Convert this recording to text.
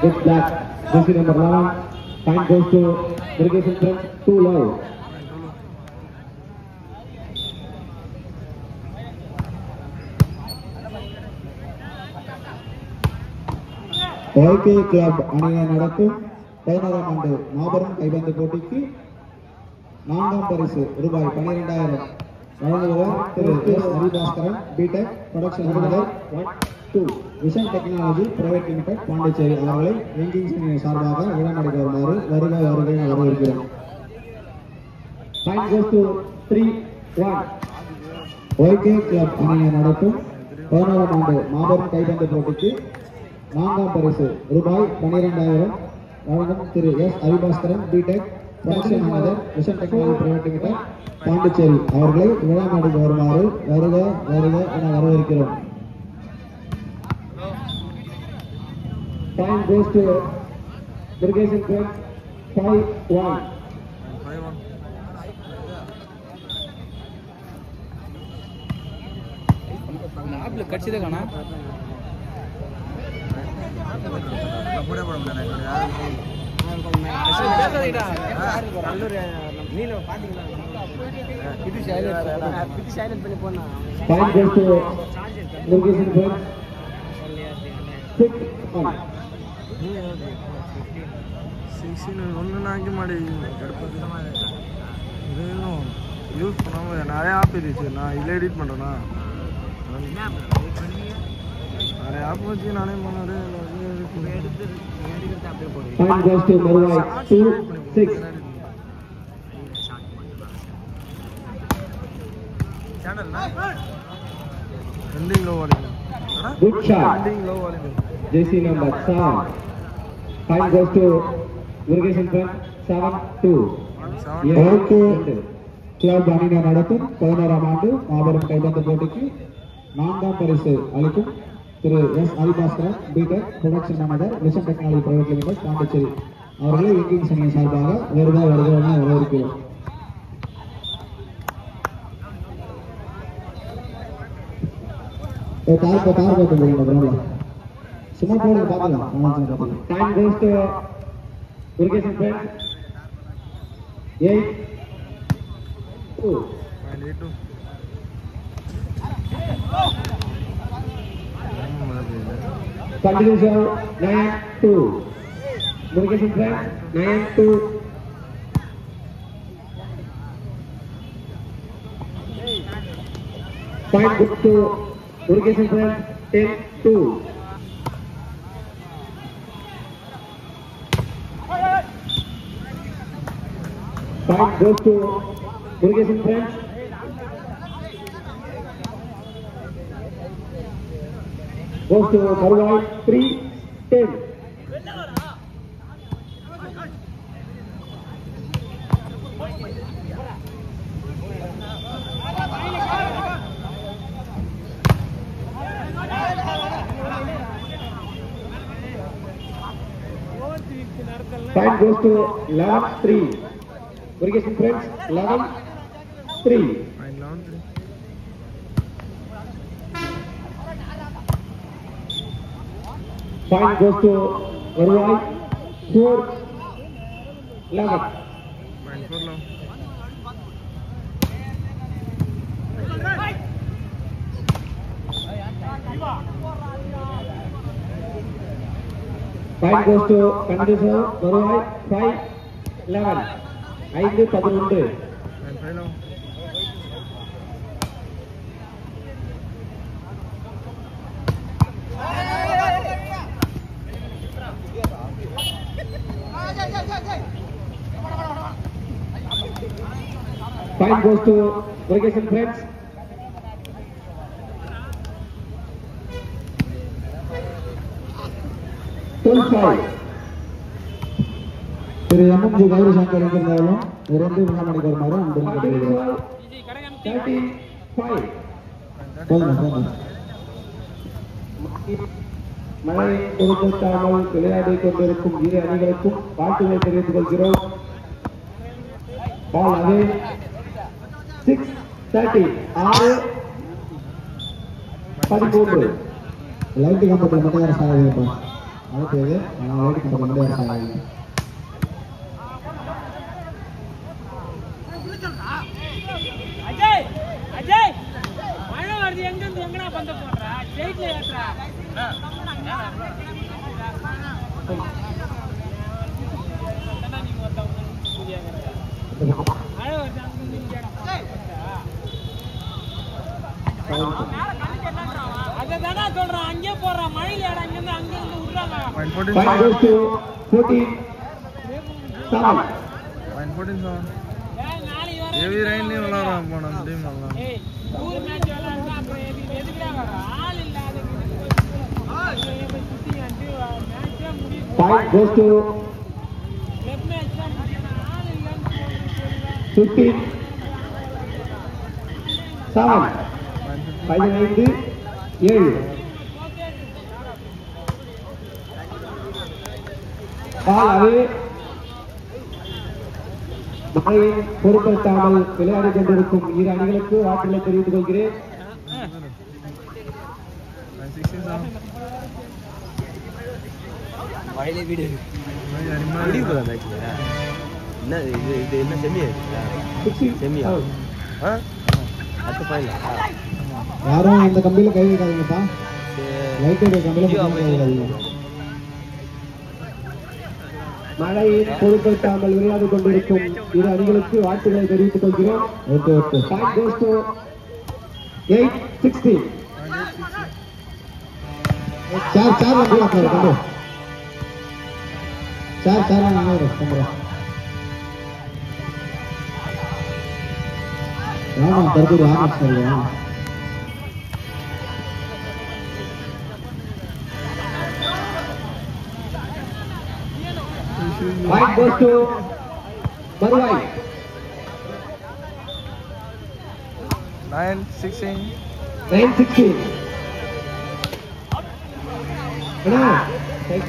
Good black. Jersey number 11. Point goes to Irrigation Front. Too low. OIK Club அணியினர் நடக்கும் 11ஆம் ஆண்டு மாபெரும் கைப்பந்து போட்டிக்கு 4ஆம் பரிசு ரூபாய் 12,000 வழங்குபவர் Thiru S Haribhaskaran BTech production manager 1-2 vision technology private limited Pondicherry அவர்களை வெங்கிங்ஸ் சார்பாக விழாமடைக்க வருமாறு வருக என வரவேற்கிறோம். Point goes to 3-1. OIK Club அணியினர் நடக்கும் 11ஆம் ஆண்டு மாபெரும் கைப்பந்து போட்டிக்கு 4ஆம் பரிசு ரூபாய் 12,000 வழங்கும் Thiru S Haribhaskaran BTech production manager vision technology private limited Pondicherry அவர்களை விழாமடைக்க வருமாறு வருக என வரவேற்கிறோம். Time goes to Irrigation Front 5-1. आपले कच्चे का ना पूरा बड़ा बना है नीलो पाटिंगला இது சைலண்ட் பண்ணி போனா Time goes to Irrigation Front 6-1. ஒன்று நாக்கி மாடி இதுவும் யூஸ் பண்ணாமல் நிறைய ஆப் இருந்துச்சு. நான் இதில் எடிட் பண்ணுறேன்னா நிறைய ஆப் வச்சு நானே பண்ணாரு. Point goes to Marwai 2-6. ரெண்டிங் லோ வாலிங்க. Good shot. ரெண்டிங் லோ வாலிங்க. Jersey number 7. Point goes to Irrigation Front 7-2. OIK Club அணியினர் நடத்தும் 11ஆம் ஆண்டு மாபெரும் கைப்பந்து போட்டிக்கு 4ஆம் பரிசு அளிக்கும் Thiru S Haribhaskaran BTech production manager vision technology private limited Pondicherry அவர்களை வெங்கிங்ஸ் அணியின் சார்பாக வருக என வரவேற்கிறோம். சும்மா போடுங்க பார்க்கலாம். Time goes to Irrigation Front 8-2. Continuation 9-2. Irrigation Front 9-2. Point goes to Irrigation Front 10-2. Point goes to Irrigation Front. Goes to Marwai 3-10. Point goes to 11-3. Irrigation Friends 11-3. Point goes to Marwai 4-11. Point goes to Kandiso Marwai 5-11. 5-11. Point goes to Irrigation Friends. Thiru MMG Gowri Shankar இருந்தாலும் இரண்டு விழாமணிக்கு வருமாறு அன்புடன் கேட்டுக்கொள்கிறோம். 35. மழை பொருட்படுத்தாமல் விளையாடிக் கொண்டிருக்கும் இரு அணிகளுக்கும் வாழ்த்துக்களை தெரிவித்துக் கொள்கிறோம். பால் அது 6-30. 13 லைட் கம்பெனியில் மட்டும் யாரும் சாகுதுப்பா அடுத்தது லைட் கம்பெனியில் மட்டும் யாரும் சாகுது அஜய் அஜய் மழை வருது எங்க இருந்து எங்கடா பந்த போடுற ஸ்ட்ரைட்ல ஏத்துறா மழை வருது அங்க இருந்து இங்கடா அததானா சொல்றான் அங்கே போறான் மழையில ஏடா அங்க இருந்து விடுறாங்க Point 14 5 goes to 14 7 Point 14 ஏய் நாளைக்கு வர heavy rain ni விளையாடுறான் போன டீம் எல்லாம் ஏய் ஊர் மேட்ச் விளையாடுறா அப்புறம் எதுக்குடா வர ஆள் இல்லாத சுத்தி வந்து மேட்சே முடியும் 5 goes to லெஃப்ட் மேட்ச் தான் முடியும் ஆள் இல்லன்னு 15 7 15 7 பால் மழையை பொருட்படுத்தாமல் விளையாடிக் கொண்டிருக்கும் இரு அணிகளுக்கு வாழ்த்துக்களை தெரிவித்துக் கொள்கிறேன் 16 வயலே வீடு அடிமா என்ன இது என்ன செமியா 16 செமியா அடுத்த ஃபைனல் யாரும் இந்த கம்பியில கை வைக்காதீங்கப்பா லைட்டோட கம்பியில மட்டும் கை வைக்காதீங்க மழையை பொருட்படுத்தாமல் விளையாடிக் கொண்டிருக்கும் இரு அணிகளுக்கு வாழ்த்துக்களை தெரிவித்துக் கொள்கிறோம் 5 goes to 8-16 चार लंबी कर दो चार लंबी रख 15 हां कर दो हां कर दो 5 goes to Barwai 9-16 9-16 Hello. Side.